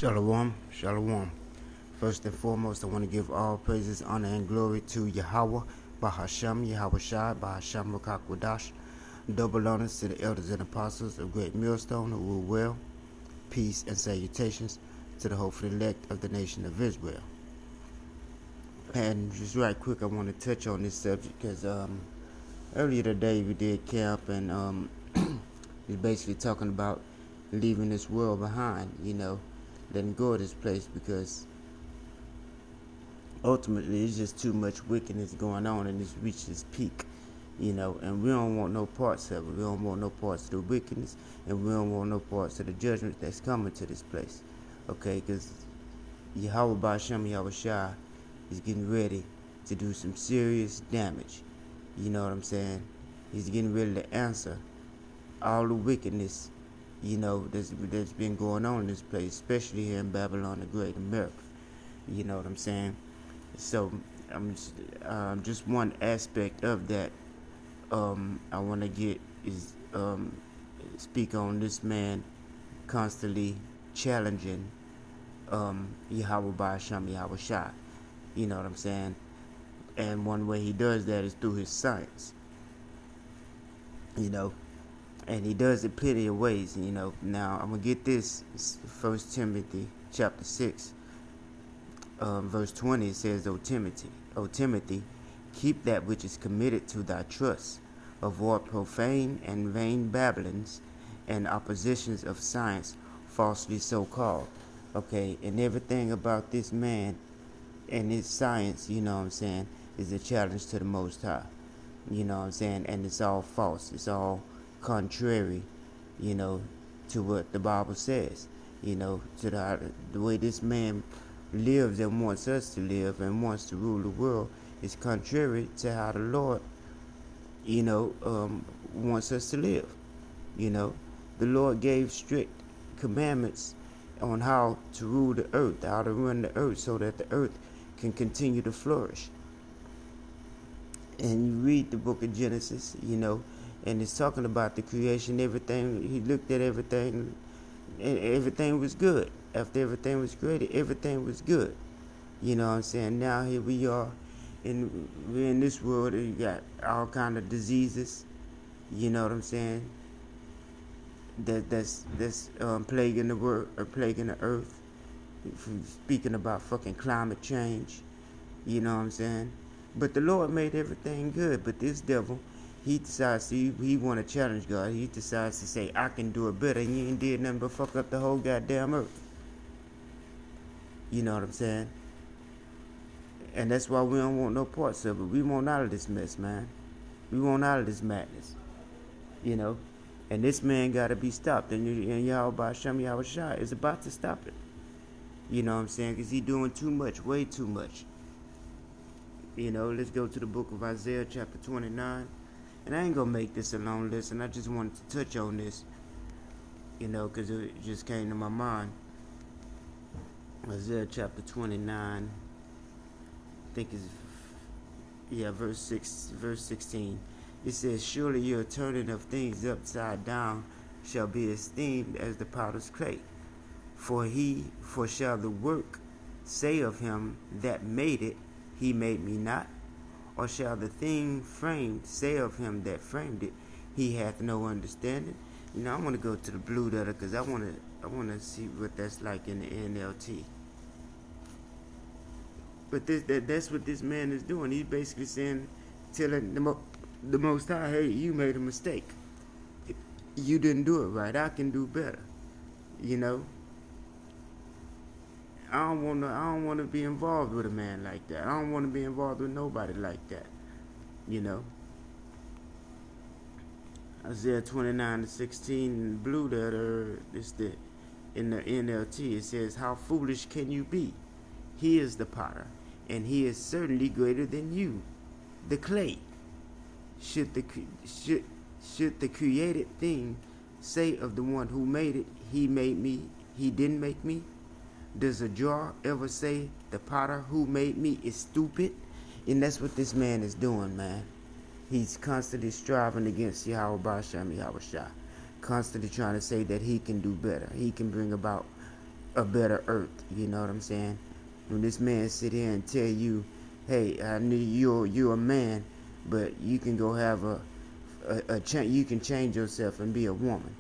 Shalom, shalom. First and foremost, I want to give all praises, honor, and glory to Yahweh, Bahasham, Yahweh Shai, Bahasham Rakakwadash. Double honors to the elders and apostles of Great Millstone who rule well. Peace and salutations to the hopeful elect of the nation of Israel. And just right quick, I want to touch on this subject because earlier today we did camp and we're basically talking about leaving this world behind, letting go of this place, because ultimately it's just too much wickedness going on and it's reached its peak, and we don't want no parts of it. We don't want no parts of the wickedness, and we don't want no parts of the judgment that's coming to this place, okay? Because Yahweh Ba'Shem Yahweh Shai is getting ready to do some serious damage. You know what I'm saying? He's getting ready to answer all the wickedness, that's been going on in this place, especially here in Babylon the Great, America. You know what I'm saying? So, just one aspect of that I want to get is speak on this man constantly challenging Yahweh Ba'Shem Yahweh Shai. You know what I'm saying? And one way he does that is through his science. And he does it plenty of ways, Now, I'm going to get this. 1 Timothy chapter 6, verse 20, it says, O Timothy, keep that which is committed to thy trust. Avoid profane and vain babblings and oppositions of science, falsely so called. Okay, and everything about this man and his science, is a challenge to the Most High. And it's all false. It's all contrary, to what the Bible says, to the way this man lives and wants us to live and wants to rule the world is contrary to how the Lord, wants us to live. The Lord gave strict commandments on how to rule the earth, how to run the earth so that the earth can continue to flourish. And you read the book of Genesis, and it's talking about the creation, everything. He looked at everything, and everything was good. After everything was created, everything was good. You know what I'm saying? Now here we are, and we're in this world, and you got all kind of diseases. You know what I'm saying? That's plaguing the world, or plaguing the earth. Speaking about fucking climate change. You know what I'm saying? But the Lord made everything good. But this devil, he decides he want to challenge God. He decides to say, I can do it better. And you ain't did nothing but fuck up the whole goddamn earth. You know what I'm saying? And that's why we don't want no parts of it. We want out of this mess, man. We want out of this madness. And this man got to be stopped. And Yahweh Ba'Shem Yahweh Shai is about to stop it. You know what I'm saying? Because he's doing too much, way too much. Let's go to the book of Isaiah chapter 29. And I ain't going to make this a long list. I just wanted to touch on this, because it just came to my mind. Isaiah chapter 29, I think verse 16. It says, surely your turning of things upside down shall be esteemed as the potter's clay. For shall the work say of him that made it, he made me not? Or shall the thing framed say of him that framed it, he hath no understanding? I want to go to the blue letter because I want to see what that's like in the NLT. But that's what this man is doing. He's basically telling the Most High, hey, you made a mistake. You didn't do it right. I can do better. I don't want to be involved with a man like that. I don't want to be involved with nobody like that. Isaiah 29:16 in the blue letter, in the NLT, it says, how foolish can you be? He is the potter, and he is certainly greater than you, the clay. Should the created thing say of the one who made it, he made me, he didn't make me? Does a jar ever say the potter who made me is stupid? And that's what this man is doing, man. He's constantly striving against Yahweh Ba'Shem Yahweh Shai. Constantly trying to say that he can do better. He can bring about a better earth. You know what I'm saying? When this man sit here and tell you, hey, I need you're a man, but you can go have you can change yourself and be a woman.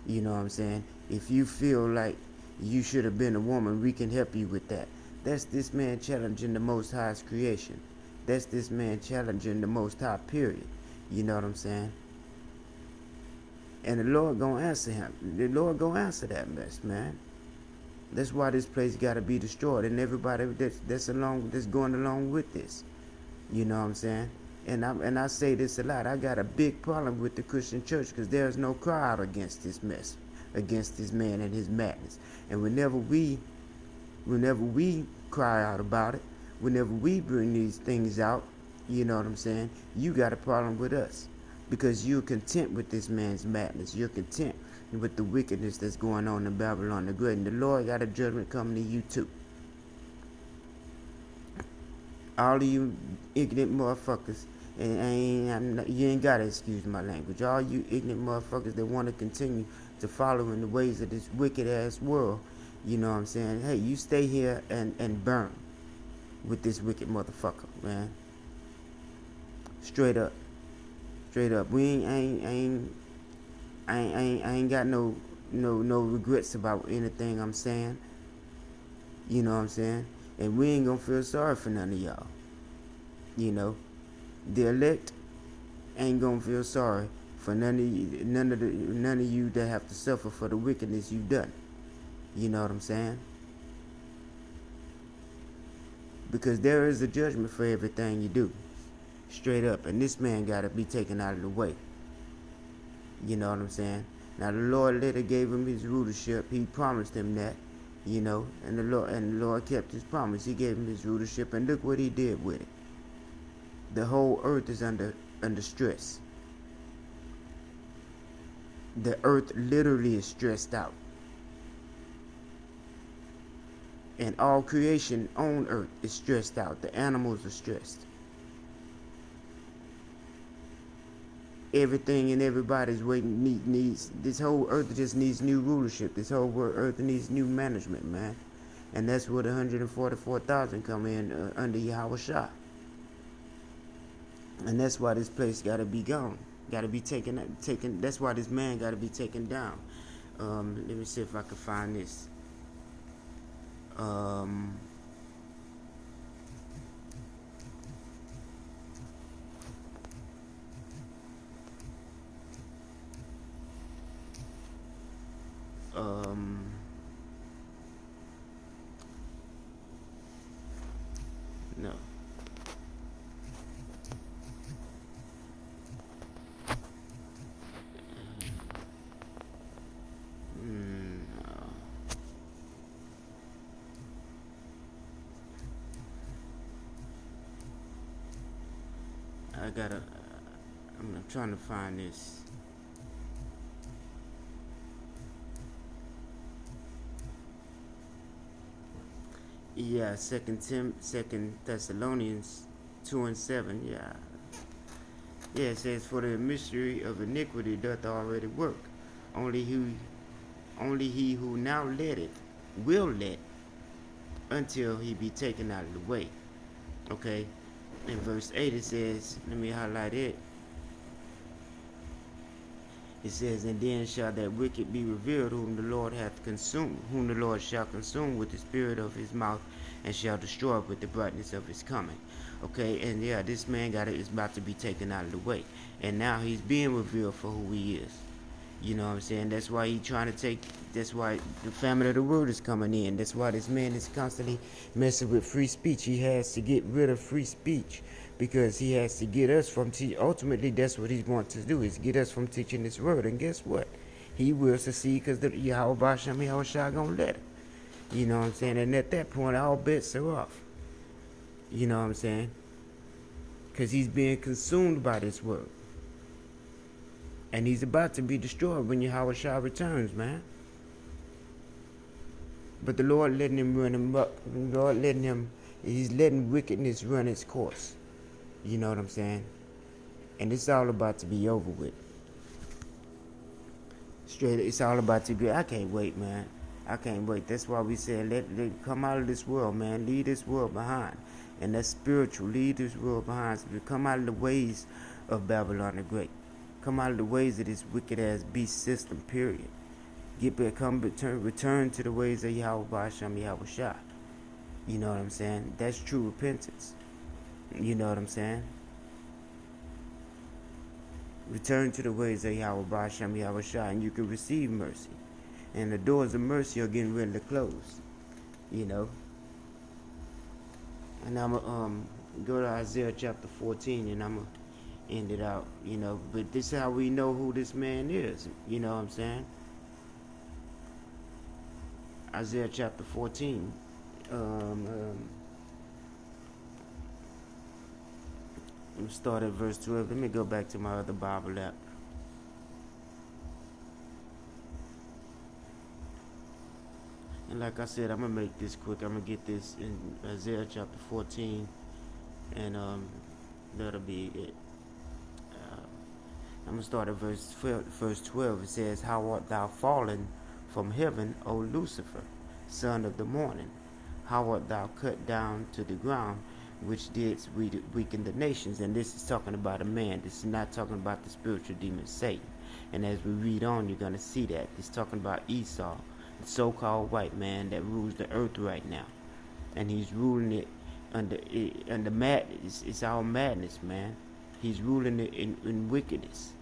You know what I'm saying? If you feel like you should have been a woman, we can help you with that. That's this man challenging the Most High's creation. That's this man challenging the Most High, period. You know what I'm saying? And the Lord gonna answer him. The Lord gonna answer that mess, man. That's why this place gotta be destroyed, and everybody that's going along with this. You know what I'm saying? And I say this a lot. I got a big problem with the Christian church because there's no cry out against this mess, against this man and his madness. And whenever we cry out about it, whenever we bring these things out, you know what I'm saying? You got a problem with us because you're content with this man's madness. You're content with the wickedness that's going on in Babylon the Great. And the Lord got a judgment coming to you too. All of you ignorant motherfuckers, and you ain't gotta excuse my language. All you ignorant motherfuckers that want to continue to follow in the ways of this wicked ass world, you know what I'm saying? Hey, you stay here and burn with this wicked motherfucker, man. Straight up, straight up. I ain't got no regrets about anything I'm saying. You know what I'm saying? And we ain't gonna feel sorry for none of y'all. You know, the elect ain't gonna feel sorry for none of you that have to suffer for the wickedness you've done. You know what I'm saying? Because there is a judgment for everything you do. Straight up. And this man gotta be taken out of the way. You know what I'm saying? Now the Lord later gave him his rulership. He promised him that. You know, and the Lord kept his promise. He gave him his rulership, and look what he did with it. The whole earth is under stress. The earth literally is stressed out. And all creation on earth is stressed out. The animals are stressed. Everything and everybody's waiting needs this whole earth just needs new rulership. This whole earth needs new management, man. And that's where the 144,000 come in under Yahweh Shah. And that's why this place gotta be gone. Gotta be taken. That's why this man gotta be taken down. Let me see if I can find this. No. I'm trying to find this. Yeah, Second Thessalonians 2:7. Yeah, yeah. It says, "For the mystery of iniquity doth already work. Only he who now let it will let until he be taken out of the way." Okay. In verse 8 it says, let me highlight it. It says, "And then shall that wicked be revealed, whom the Lord hath consumed, whom the Lord shall consume with the spirit of his mouth, and shall destroy with the brightness of his coming." Okay, and yeah, this man is about to be taken out of the way. And now he's being revealed for who he is. You know what I'm saying? That's why that's why the famine of the world is coming in. That's why this man is constantly messing with free speech. He has to get rid of free speech because he has to get us from ultimately that's what he wants to do, is get us from teaching this word. And guess what? He will succeed because the Yahweh Shah gonna let him. You know what I'm saying? And at that point, all bets are off. You know what I'm saying? Because he's being consumed by this word. And he's about to be destroyed when Yahweh Shah returns, man. But the Lord letting him run him up. The Lord he's letting wickedness run its course. You know what I'm saying? And it's all about to be over with. Straight, it's all about to be. I can't wait, man. I can't wait. That's why we said let come out of this world, man. Leave this world behind. And that's spiritual. Leave this world behind. So we come out of the ways of Babylon the Great. Come out of the ways of this wicked ass beast system, period. Get back, return to the ways of Yahweh Ba'ashem Yahweh Shah. You know what I'm saying? That's true repentance. You know what I'm saying? Return to the ways of Yahweh Ba'ashem Yahweh Shah, and you can receive mercy. And the doors of mercy are getting ready to close. You know? And I'm going to go to Isaiah chapter 14, and I'm going to end it out. You know? But this is how we know who this man is. You know what I'm saying? Isaiah chapter 14. Let me start at verse 12. Let me go back to my other Bible app. And like I said, I'm going to make this quick. I'm going to get this in Isaiah chapter 14. And that'll be it. I'm going to start at verse 12. It says, How art thou fallen from heaven, O Lucifer, son of the morning? How art thou cut down to the ground, which didst weaken the nations? And this is talking about a man. This is not talking about the spiritual demon Satan. And as we read on, you're going to see that. It's talking about Esau, the so-called white man that rules the earth right now. And he's ruling it under madness. It's all madness, man. He's ruling it in wickedness.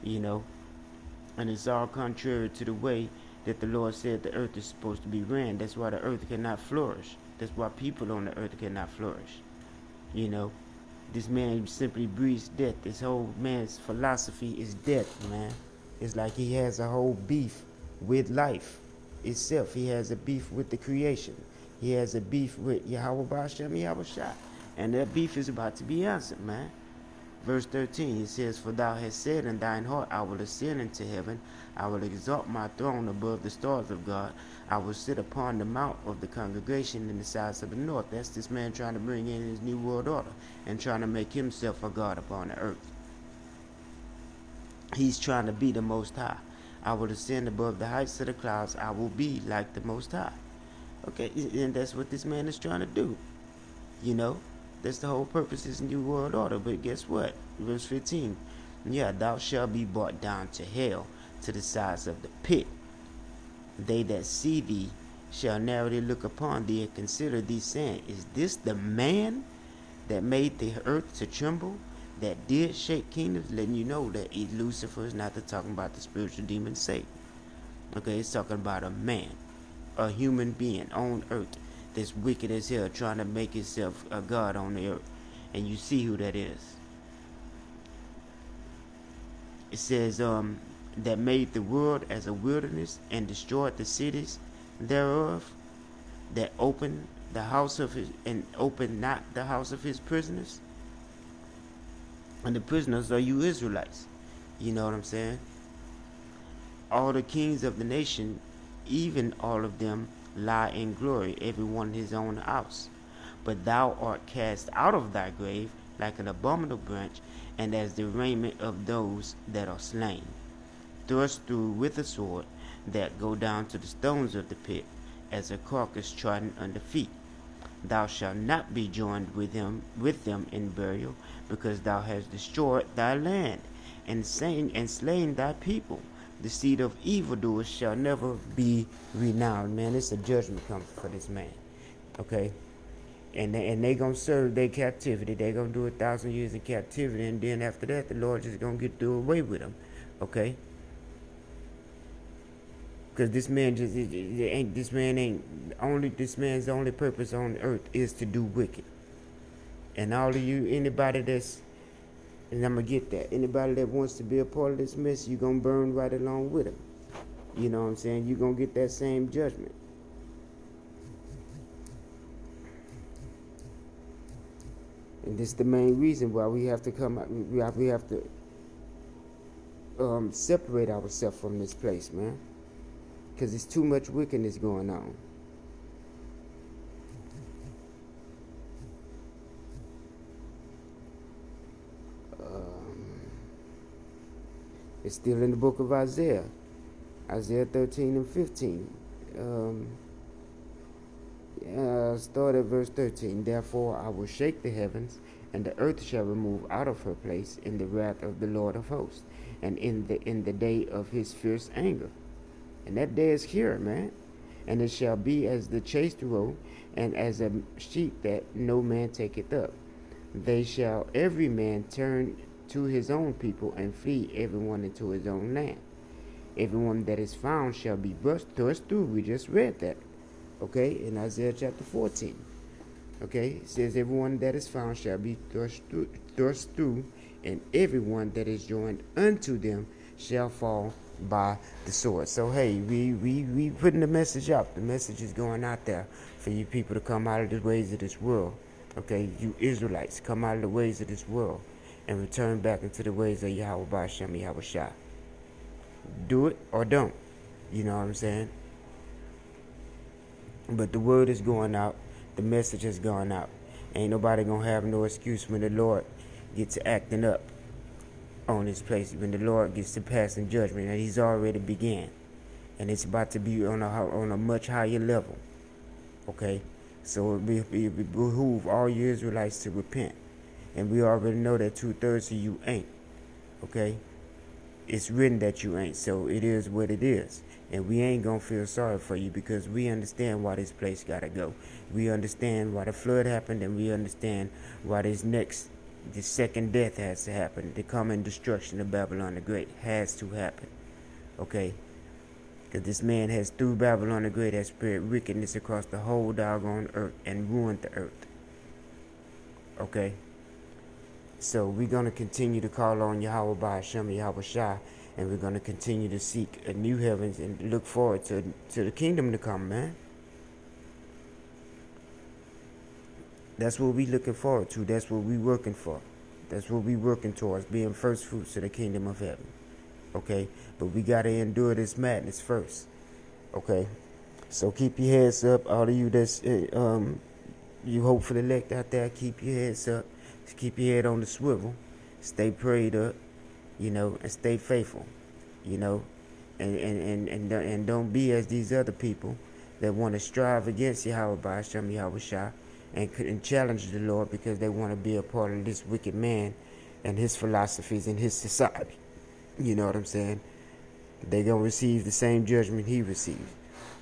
You know? And it's all contrary to the way that the Lord said the earth is supposed to be ran. That's why the earth cannot flourish. That's why people on the earth cannot flourish. You know, this man simply breathes death. This whole man's philosophy is death, man. It's like he has a whole beef with life itself. He has a beef with the creation. He has a beef with Yahweh Ba'ashem Yahweh Shah. And that beef is about to be answered, man. Verse 13, it says, For thou hast said in thine heart, I will ascend into heaven. I will exalt my throne above the stars of God. I will sit upon the mount of the congregation in the sides of the north. That's this man trying to bring in his new world order and trying to make himself a God upon the earth. He's trying to be the Most High. I will ascend above the heights of the clouds. I will be like the Most High. Okay, and that's what this man is trying to do. You know? That's the whole purpose of this new world order. But guess what? Verse 15. Yeah, thou shalt be brought down to hell, to the sides of the pit. They that see thee shall narrowly look upon thee and consider thee, saying, Is this the man that made the earth to tremble, that did shake kingdoms? Letting you know that Lucifer is not talking about the spiritual demon Satan. Okay, it's talking about a man, a human being on earth that's wicked as hell, trying to make himself a god on the earth. And you see who that is. It says, that made the world as a wilderness and destroyed the cities thereof, that opened the house of his, and opened not the house of his prisoners. And the prisoners are you Israelites. You know what I'm saying? All the kings of the nation, even all of them, lie in glory, every one in his own house. But thou art cast out of thy grave like an abominable branch, and as the raiment of those that are slain, thrust through with a sword, that go down to the stones of the pit, as a carcass trodden under feet. Thou shalt not be joined with them in burial, because thou hast destroyed thy land, and slain thy people. The seed of evildoers shall never be renowned. Man, it's a judgment coming for this man. Okay? And they going to serve their captivity. They going to do 1,000 years in captivity. And then after that, the Lord just going to do away with them. Okay? Because this man's only purpose on earth is to do wicked. And all of you, anybody that's, and I'm going to get that, anybody that wants to be a part of this mess, you're going to burn right along with them. You know what I'm saying? You're going to get that same judgment. And this is the main reason why we have to come out, we have to separate ourselves from this place, man. Because there's too much wickedness going on. It's still in the book of Isaiah. Isaiah 13 and 15. Start at verse 13. Therefore I will shake the heavens, and the earth shall remove out of her place in the wrath of the Lord of hosts, and in the day of his fierce anger. And that day is here, man. And it shall be as the chased roe, and as a sheep that no man taketh up. They shall every man turn to his own people, and flee every one into his own land. Everyone that is found shall be thrust through. We just read that, okay, in Isaiah chapter 14. Okay, it says everyone that is found shall be thrust through, and everyone that is joined unto them shall fall by the sword. So hey, we putting the message out. The message is going out there for you people to come out of the ways of this world. Okay, you Israelites, come out of the ways of this world and return back into the ways of Yahweh Ba'Shem Yahweh Shai. Do it or don't. You know what I'm saying? But the word is going out. The message has gone out. Ain't nobody gonna have no excuse when the Lord gets acting up on this place, when the Lord gets to passing judgment, and he's already began. And it's about to be on a much higher level. Okay? So it behoove all you Israelites to repent. And we already know that 2/3 of you ain't. Okay? It's written that you ain't, so it is what it is. And we ain't gonna feel sorry for you, because we understand why this place gotta go. We understand why the flood happened, and we understand why this second death has to happen. The coming destruction of Babylon the Great has to happen. Okay? Because this man has, through Babylon the Great, has spread wickedness across the whole doggone earth and ruined the earth. Okay? So we're going to continue to call on Yahweh Ba'Shem Yahweh Shai, and we're going to continue to seek a new heavens and look forward to the kingdom to come, man. That's what we're looking forward to. That's what we're working for. That's what we're working towards, being first fruits of the kingdom of heaven. Okay? But we got to endure this madness first. Okay? So keep your heads up. All of you that's you hopeful elect out there, keep your heads up. Keep your head on the swivel. Stay prayed up, and stay faithful, and don't be as these other people that want to strive against Yahweh Ba'Shem Yahweh Shai and challenge the Lord because they want to be a part of this wicked man and his philosophies and his society. You know what I'm saying? They're going to receive the same judgment he received.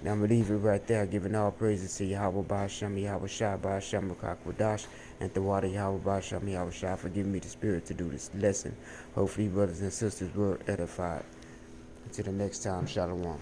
Now I'm going to leave it right there, giving all praises to Yahweh Ba'Shem Yahweh Shai Ba'Shem Makakwadash, and the water Yahweh Ba'Shem Yahweh Shai for giving me the spirit to do this lesson. Hopefully brothers and sisters were edified. Until the next time, Shalom.